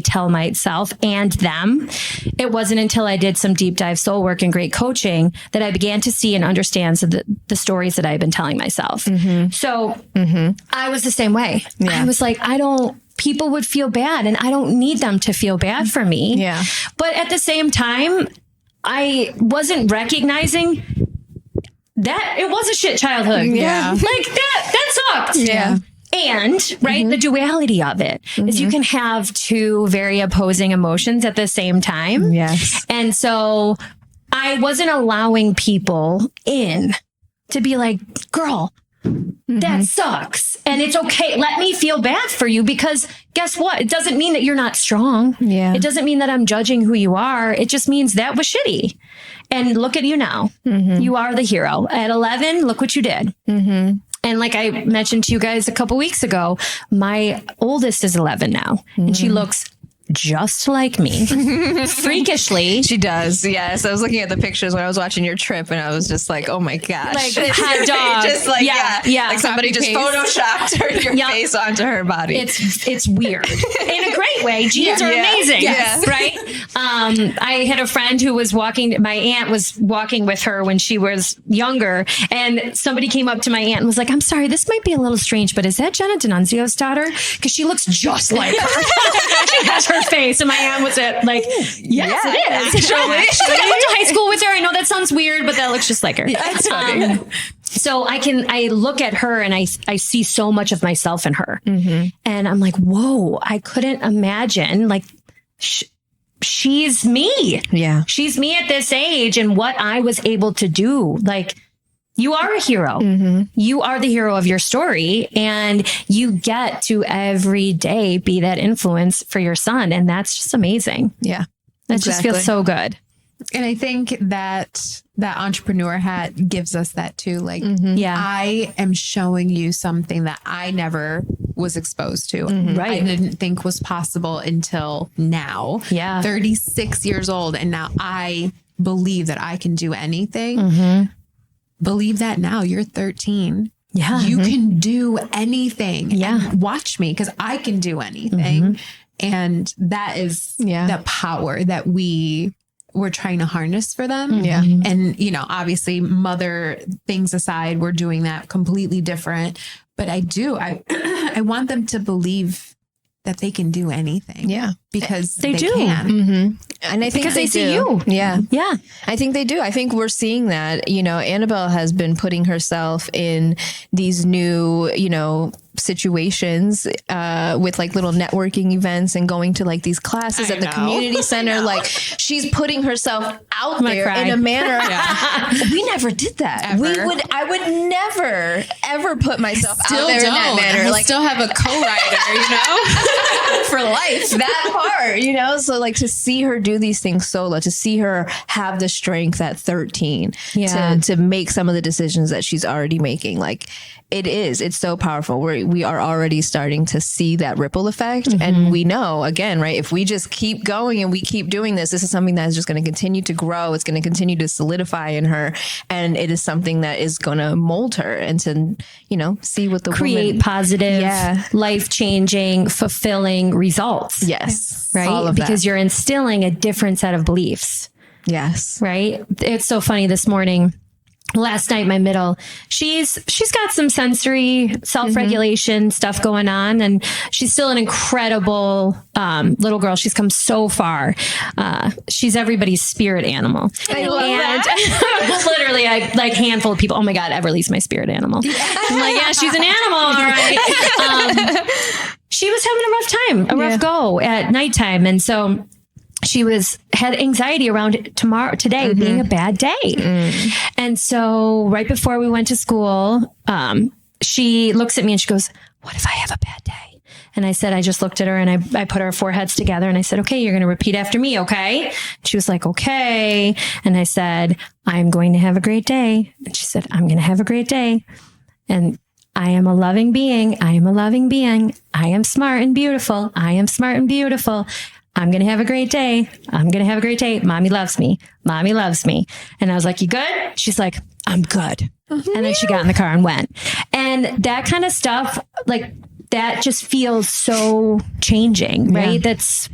tell myself and them. It wasn't until I did some deep dive soul work and great coaching that I began to see and understand the stories that I've been telling myself. So I was the same way. Yeah. I was like, I don't people would feel bad, and I don't need them to feel bad for me. Yeah. But at the same time, I wasn't recognizing that it was a shit childhood. Yeah. Like that sucked. Yeah. And right, the duality of it is you can have two very opposing emotions at the same time. Yes. And so I wasn't allowing people in to be like, girl, that sucks. And it's okay. Let me feel bad for you, because guess what? It doesn't mean that you're not strong. Yeah. It doesn't mean that I'm judging who you are. It just means that was shitty. And look at you now. You are the hero. At 11, look what you did. And like I mentioned to you guys a couple weeks ago, my oldest is 11 now, and she looks just like me. Freakishly. She does. Yes. I was looking at the pictures when I was watching your trip, and I was just like, oh my gosh. Like hot dog. Just like, yeah. Like somebody just photoshopped your face onto her body. It's weird in a great way. Genes are amazing. Yes. Right. I had a friend who was walking, my aunt was walking with her when she was younger, and somebody came up to my aunt and was like, I'm sorry, this might be a little strange, but is that Jenna D'Annunzio's daughter? Because she looks just like her. She has her face. And my aunt was like, yes, it is. I went to high school with her. I know that sounds weird, but that looks just like her. That's funny. So I look at her and I see so much of myself in her. And I'm like, whoa, I couldn't imagine, like, she's me. Yeah. She's me at this age, and what I was able to do. Like, you are a hero. You are the hero of your story, and you get to every day be that influence for your son. And that's just amazing. Yeah. That just feels so good. And I think that entrepreneur hat gives us that too. Like, Yeah. I am showing you something that I never was exposed to. Right. I didn't think was possible until now. Yeah. 36 years old. And now I believe that I can do anything. Believe that now. You're 13. Yeah. You can do anything. Yeah. And watch me, because I can do anything. And that is the power that we're trying to harness for them. Yeah. And, obviously mother things aside, we're doing that completely different. But I want them to believe that they can do anything. Yeah. Because They do. can. And I think Because they see do. you. Yeah. Yeah. I think they do. I think we're seeing that, Annabelle has been putting herself in these new, situations with like little networking events and going to like these classes at the community center. Like, she's putting herself out there in a manner. We never did that. Ever. I would never ever put myself out there in that manner. I still have a co-writer, for life. That part, so like to see her do these things solo, to see her have the strength at 13 to make some of the decisions that she's already making, like it's so powerful. We are already starting to see that ripple effect. And we know, again, right, if we just keep going and we keep doing this is something that is just going to continue to grow. It's going to continue to solidify in her. And it is something that is going to mold her and to, see what the Create positive, life-changing, fulfilling results. Yes. Right? All of because that. you're instilling a different set of beliefs. Yes. Right? It's so funny this morning. Last night, my middle, she's got some sensory self-regulation stuff going on, and she's still an incredible little girl. She's come so far. She's everybody's spirit animal. I love that. Literally, I like handful of people. Oh my God, Everly's my spirit animal. I'm like, yeah, she's an animal, all right. She was having a rough go at nighttime, and so she had anxiety around today being a bad day. And so right before we went to school, she looks at me and she goes, what if I have a bad day? And I said, I just looked at her and I put our foreheads together and I said, okay, you're going to repeat after me. Okay. She was like, okay. And I said, I'm going to have a great day. And she said, I'm going to have a great day. And I am a loving being. I am a loving being. I am smart and beautiful. I am smart and beautiful. I'm going to have a great day. I'm going to have a great day. Mommy loves me. Mommy loves me. And I was like, you good? She's like, I'm good. And then she got in the car and went. And that kind of stuff, like that just feels so changing, right? It's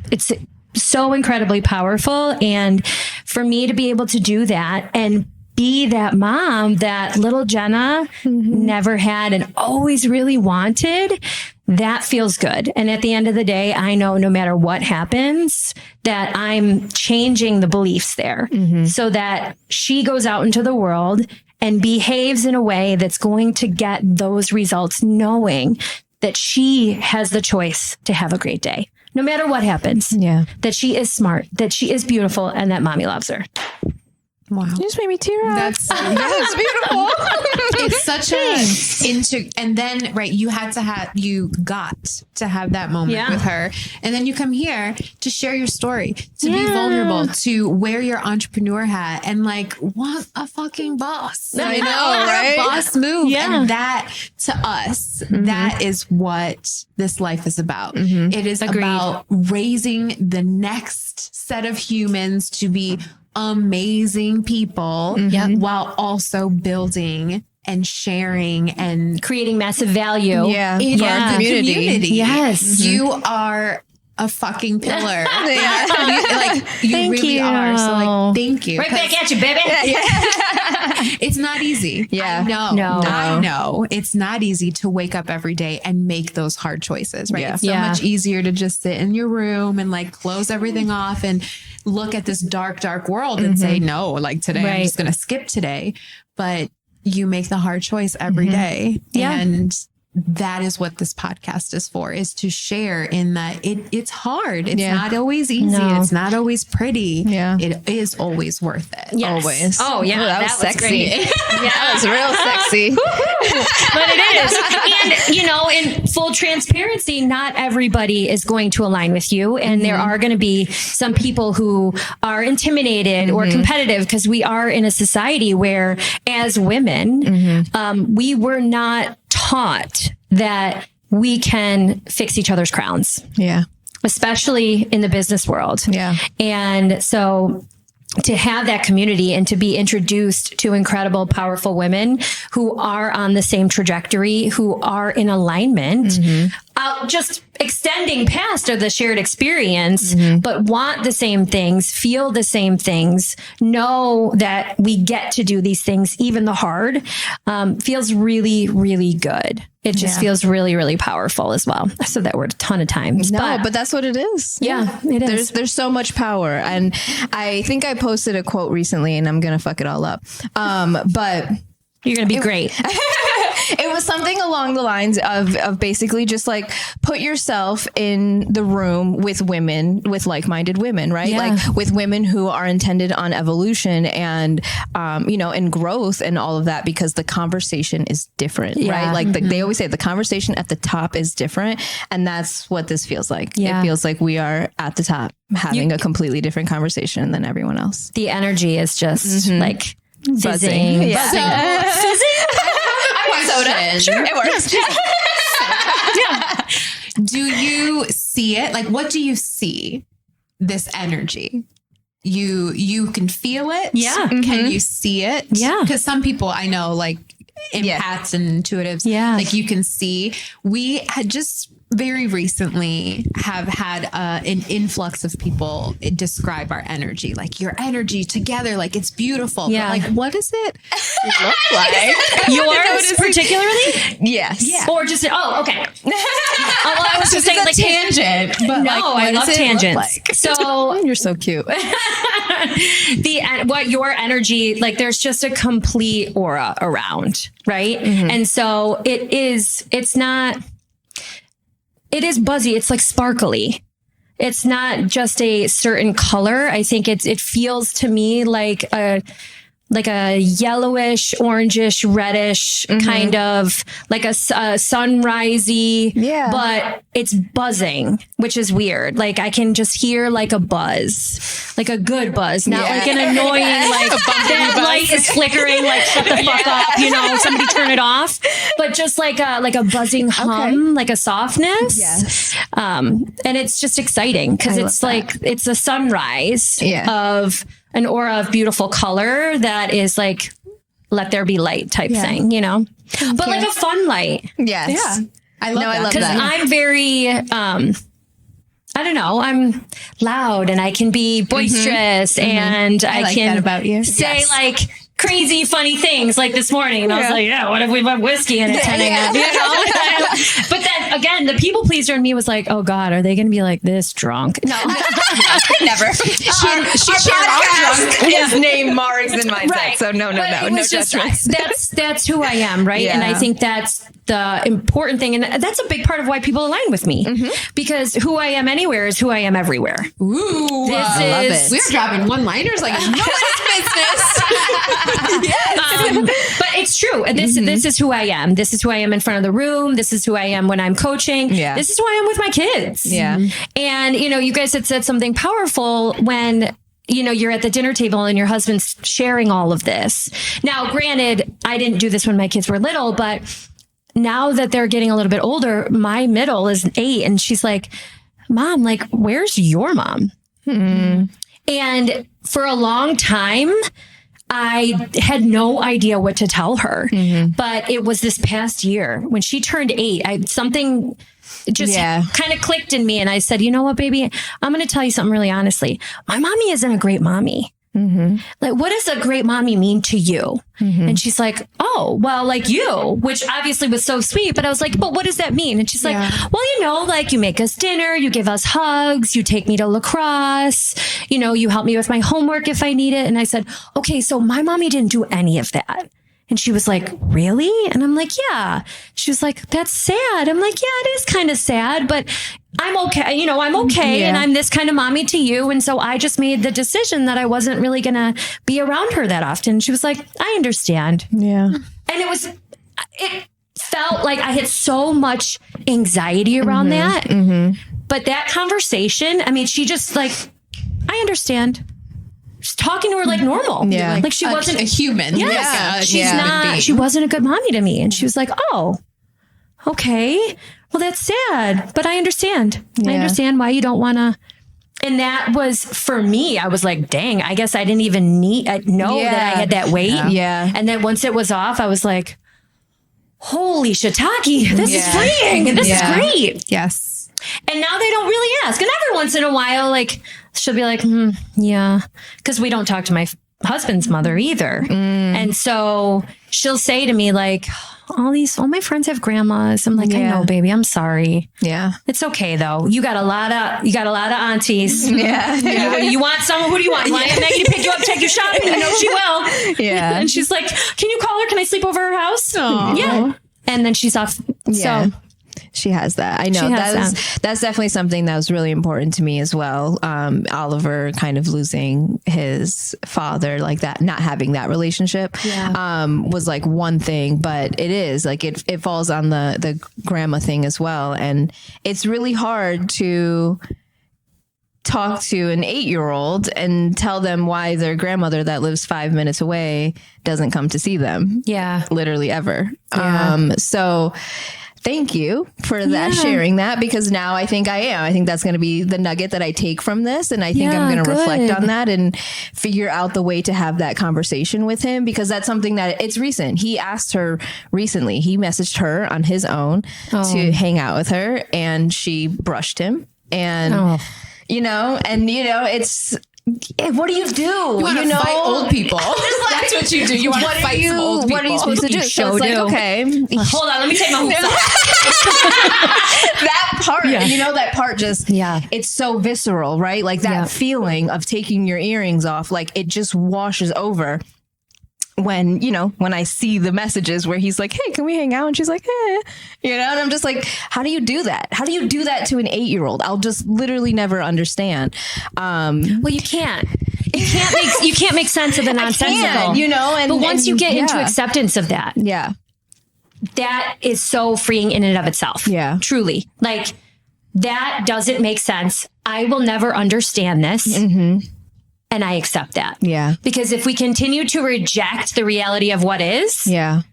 so incredibly powerful. And for me to be able to do that and be that mom that little Jenna never had and always really wanted that feels good. And at the end of the day, I know no matter what happens, that I'm changing the beliefs there so that she goes out into the world and behaves in a way that's going to get those results, knowing that she has the choice to have a great day, no matter what happens. Yeah. That she is smart, that she is beautiful, and that mommy loves her. Wow. You just made me tear up. That's beautiful. It's such and then, right, you got to have that moment with her. And then you come here to share your story, to be vulnerable, to wear your entrepreneur hat, and like, what a fucking boss. I know, right? A boss move. Yeah. And that, to us, that is what this life is about. It is about raising the next set of humans to be amazing people while also building and sharing and creating massive value in our community. Yes. You are a fucking pillar. You really are. So like, thank you. Right back at you, baby. It's not easy. Yeah. I know it's not easy to wake up every day and make those hard choices, right? Yeah. It's so much easier to just sit in your room and like close everything off and look at this dark, dark world and say, no, like today, I'm just going to skip today. But you make the hard choice every day. And that is what this podcast is for, is to share in that it's hard. It's not always easy. No. It's not always pretty. Yeah. It is always worth it. Yes. Always. Oh yeah. That was sexy. That was real sexy. But it is. And in full transparency, not everybody is going to align with you. And there are going to be some people who are intimidated or competitive, because we are in a society where, as women, we were not taught that we can fix each other's crowns. Yeah. Especially in the business world. Yeah. And so to have that community and to be introduced to incredible, powerful women who are on the same trajectory, who are in alignment, just extending past the shared experience, but want the same things, feel the same things, know that we get to do these things, even the hard, feels really, really good. It just feels really, really powerful as well. I said that word a ton of times. But that's what it is. Yeah, it is. There's so much power. And I think I posted a quote recently, and I'm going to fuck it all up. But you're going to be great. It was something along the lines of basically just like put yourself in the room with women, with like-minded women, right? Like with women who are intended on evolution and, and growth and all of that, because the conversation is different, right? Like they always say the conversation at the top is different. And that's what this feels like. It feels like we are at the top having a completely different conversation than everyone else. The energy is just like buzzing. Fizzing? Soda. Sure, it works. Do you see it? Like, what do you see? This energy. You can feel it. Yeah. Can you see it? Yeah. Because some people I know, like empaths and intuitives, like you can see. We had just very recently have had an influx of people describe our energy, like your energy together, like it's beautiful. Yeah. But like, what does it look like? Yours particularly? Yes. Yeah. Or just, okay. I was just saying like tangent, but no, I love tangents. Like? So you're so cute. What your energy, like there's just a complete aura around, right? And so it is buzzy. It's like sparkly. It's not just a certain color. I think it feels to me like a yellowish, orangish, reddish kind of like a sunrisey, but it's buzzing, which is weird. Like I can just hear like a buzz, like a good buzz, not like an annoying, like that light is flickering, like shut the fuck up, somebody turn it off. But just like a buzzing hum, like a softness. Yes. And it's just exciting because it's like, it's a sunrise of an aura of beautiful color that is like, let there be light type thing, but like a fun light. Yes. Yeah. I love that. Because I'm very, I don't know, I'm loud and I can be boisterous and I like can that about you. say like crazy, funny things like this morning. And I was like, what if we put whiskey in at 10 a.m.? But then again, the people pleaser in me was like, oh God, are they going to be like this drunk? No, never. Our podcast is named Margs and Mindset. Right. So no judgment. That's who I am. Right. Yeah. And I think that's the important thing. And that's a big part of why people align with me, because who I am anywhere is who I am everywhere. Ooh, I love it. We're dropping one-liners like nobody's business. But it's true. This is who I am. This is who I am in front of the room. This is who I am when I'm coaching. Yeah. This is who I am with my kids. Yeah. And, you guys had said something powerful when, you're at the dinner table and your husband's sharing all of this. Now, granted, I didn't do this when my kids were little, but now that they're getting a little bit older, my middle is 8 and she's like, Mom, like, where's your mom? And for a long time, I had no idea what to tell her. But it was this past year when she turned 8, something just kind of clicked in me. And I said, you know what, baby, I'm going to tell you something really honestly. My mommy isn't a great mommy. Like, what does a great mommy mean to you? And she's like, oh, well, like you, which obviously was so sweet. But I was like, but what does that mean? And she's like, well, like you make us dinner, you give us hugs, you take me to lacrosse, you help me with my homework if I need it. And I said, okay, so my mommy didn't do any of that. And she was like, really? And I'm like, yeah. She was like, that's sad. I'm like, yeah, it is kind of sad, but I'm okay. I'm okay. And I'm this kind of mommy to you. And so I just made the decision that I wasn't really going to be around her that often. She was like, I understand. Yeah. And it felt like I had so much anxiety around that. But that conversation, I mean, she just like, I understand. Just talking to her like normal. Yeah. Like she wasn't a human. Yes. She wasn't a good mommy to me. And she was like, oh, okay. Well, that's sad, but I understand. I understand why you don't want to. And that was for me. I was like, dang, I guess I didn't even know that I had that weight. Yeah. And then once it was off, I was like, holy shiitake, this is freeing. This is great. Yes. And now they don't really ask. And every once in a while, like, she'll be like, yeah, because we don't talk to my husband's mother either. And so she'll say to me like, all my friends have grandmas. I'm like, I know, baby, I'm sorry. Yeah. It's okay though. You got a lot of aunties. Yeah. You want someone? Who do you want? You want Aunt Maggie to pick you up, take you shopping? You know she will. Yeah. And she's like, can you call her? Can I sleep over her house? Aww. Yeah. And then she's off. Yeah. So she has that. I know that's definitely something that was really important to me as well. Oliver kind of losing his father like that, not having that relationship, was like one thing, but it is like, it falls on the grandma thing as well. And it's really hard to talk to an 8-year-old and tell them why their grandmother that lives 5 minutes away doesn't come to see them. Yeah. Literally ever. Yeah. So thank you for that, sharing that, because now I think that's going to be the nugget that I take from this. And I think I'm going to reflect on that and figure out the way to have that conversation with him, because that's something that it's recent. He asked her recently, he messaged her on his own to hang out with her, and she brushed him. And, it's, what do you do? You want to fight old people. That's what you do. You want to fight some old people. What are you supposed to do? So it's like, okay. Hold on, let me take my hoops off. That part, that part just, it's so visceral, right? Like that feeling of taking your earrings off, like it just washes over. When I see the messages where he's like, hey, can we hang out? And she's like, and I'm just like, how do you do that? How do you do that to an 8-year-old? I'll just literally never understand. Well, you can't. You can't make sense of the nonsensical. But once you get into acceptance of that, that is so freeing in and of itself. Yeah, truly. Like that doesn't make sense. I will never understand this. And I accept that. Yeah. Because if we continue to reject the reality of what is, the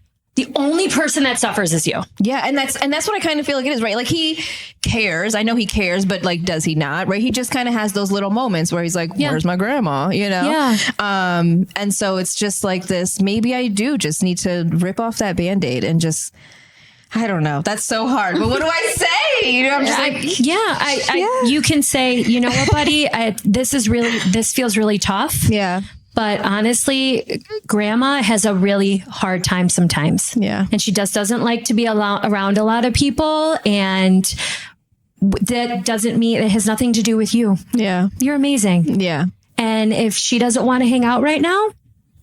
only person that suffers is you. Yeah. And that's what I kind of feel like it is, right? Like he cares. I know he cares, but like, does he not? Right. He just kind of has those little moments where he's like, where's my grandma? Yeah. And so it's just like this, maybe I do just need to rip off that Band-Aid and just, I don't know. That's so hard. But what do I say? I'm just like, you can say, you know what, buddy, this feels really tough. Yeah. But honestly, grandma has a really hard time sometimes. Yeah. And she doesn't like to be around a lot of people. And that doesn't mean, it has nothing to do with you. Yeah. You're amazing. Yeah. And if she doesn't want to hang out right now,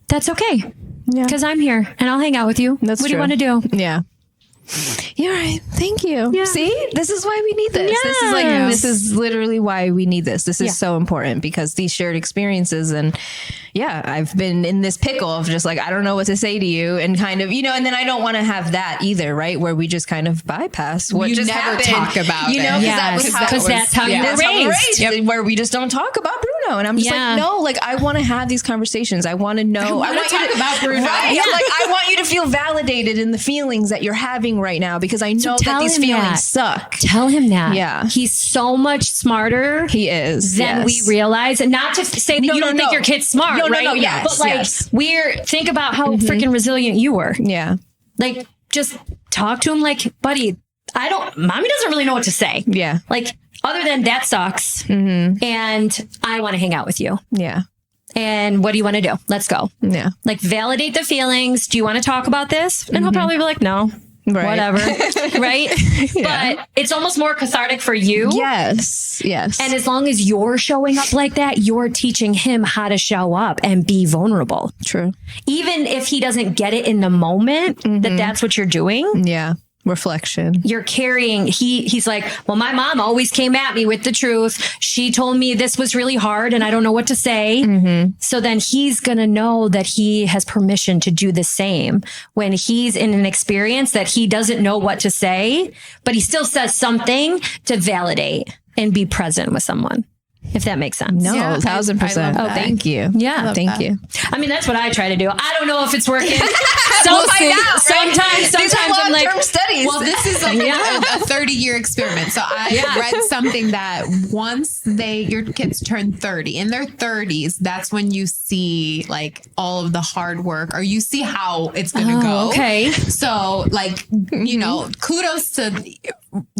that's okay. Yeah. Because I'm here and I'll hang out with you. That's what true. do you want to do? Yeah. You're right. Thank you. Yeah. See, this is why we need this. Yes. This is literally why we need this. This is Yeah. so important because these shared experiences and I've been in this pickle of just like, I don't know what to say to you and kind of, and then I don't want to have that either, right? Where we just kind of bypass what You just never happened. talk about it. Because that's how you were raised. Yep. Where we just don't talk about Bruno. And I'm just like, no, like I want to have these conversations. I want to know. I want to talk about Bruno. Right. Yeah. Like I want you to feel validated in the feelings that you're having right now because I know that tell these him feelings that. suck. Tell him that. Yeah. He's so much smarter. He is. Than we realize. And not to say that you don't think your kid's smart, right? No, yes, but like, think about how freaking resilient you were. Yeah. Like, just talk to him like, buddy, mommy doesn't really know what to say. Yeah. Like, other than that sucks. And I want to hang out with you. Yeah. And what do you want to do? Let's go. Yeah. Like, validate the feelings. Do you want to talk about this? And he'll probably be like, no. Right. Whatever. Right? Yeah. But it's almost more cathartic for you. Yes. Yes. And as long as you're showing up like that, you're teaching him how to show up and be vulnerable. True. Even if he doesn't get it in the moment that's what you're doing. Yeah. Reflection. You're carrying, he's like, well, my mom always came at me with the truth. She told me this was really hard and I don't know what to say. So then he's going to know that he has permission to do the same when he's in an experience that he doesn't know what to say, but he still says something to validate and be present with someone. If that makes sense. No, 1,000%. Oh, thank you. Yeah. Thank you. I mean, that's what I try to do. I don't know if it's working. We'll find out, right? Sometimes I'm like, studies. Well, this is like a 30-year experiment. So I read something that once your kids turn 30, in their 30s, that's when you see like all of the hard work or you see how it's going to go. Okay. So like, kudos to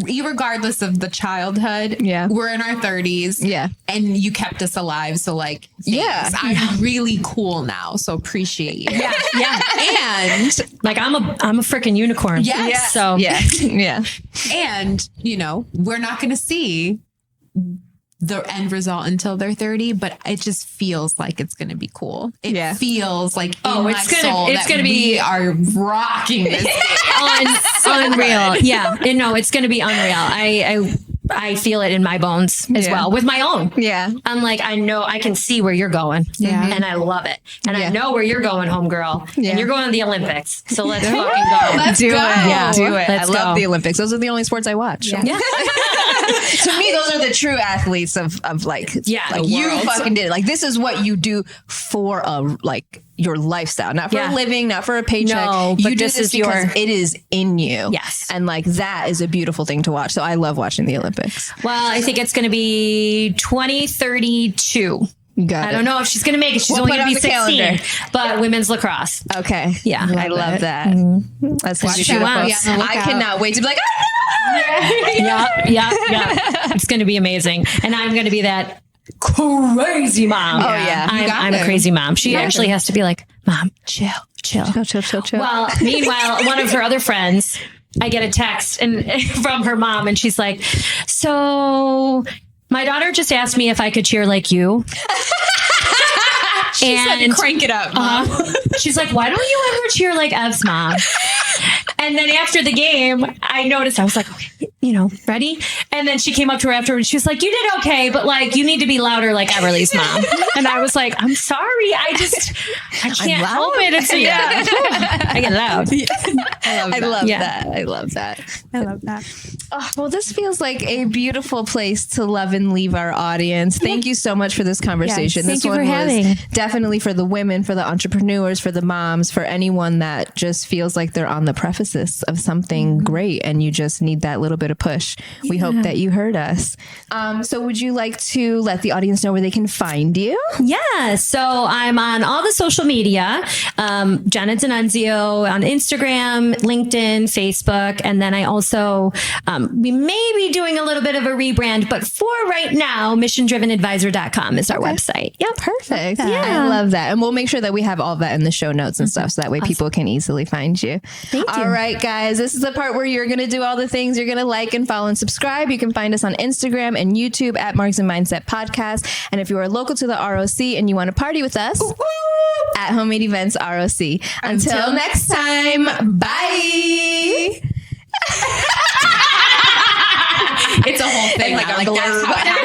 regardless of the childhood. Yeah. We're in our 30s. Yeah. And you kept us alive. So like, thanks. I'm really cool now. So appreciate you. Yeah. Yeah. And like, I'm a freaking unicorn. Yes. Yeah. So yeah. And, we're not going to see the end result until they're 30, but it just feels like it's going to be cool. It feels like it's going to be we are rocking this unreal. Yeah. It's going to be unreal. I feel it in my bones as well with my own. Yeah. I'm like, I know I can see where you're going. Yeah. And I love it. And I know where you're going, homegirl. Yeah. And you're going to the Olympics. So let's fucking go. Let's do it. Yeah. Do it. Let's I love go. the Olympics. Those are the only sports I watch. Yeah. To me, those are the true athletes of like, you fucking did it. Like, this is what you do for your lifestyle, not for a living, not for a paycheck. No, you but do this this is because it is in you. Yes. And like, that is a beautiful thing to watch. So I love watching the Olympics. Well, I think it's going to be 2032. Got I don't know if she's going to make it. She's only going to be 16, but women's lacrosse. Okay. Yeah. I love that. That's what she wants. I cannot wait to be like, yeah. It's going to be amazing. And I'm going to be that crazy mom. Oh, yeah. I'm a crazy mom. She actually has to be like, Mom, chill. Well, meanwhile, one of her other friends, I get a text from her mom and she's like, so my daughter just asked me if I could cheer like you. She said to crank it up, Mom. She's like, why don't you ever cheer like Ev's mom? And then after the game, I noticed, I was like, okay, ready? And then she came up to her afterwards. She was like, you did okay, but like, you need to be louder like Everly's mom. And I was like, I'm sorry. I can't help it. It's, I get loud. I love that. I love that. Oh, well, this feels like a beautiful place to love and leave our audience. Thank you so much for this conversation. Yes, this one was definitely for the women, for the entrepreneurs, for the moms, for anyone that just feels like they're on the precipice of something great and you just need that little bit of push. We hope that you heard us. So would you like to let the audience know where they can find you? Yeah. So I'm on all the social media, Jenna D'Annunzio on Instagram, LinkedIn, Facebook. And then I also We may be doing a little bit of a rebrand, but for right now, missiondrivenadvisor.com is our website. Yep. Perfect. Yeah. I love that. And we'll make sure that we have all of that in the show notes and stuff. So that way people can easily find you. Thank you. All right, guys. This is the part where you're going to do all the things. You're going to like and follow and subscribe. You can find us on Instagram and YouTube at Margs and Mindset Podcast. And if you are local to the ROC and you want to party with us, at Homemade Events ROC. Until next time, bye. It's a whole thing. Like that's how it happens.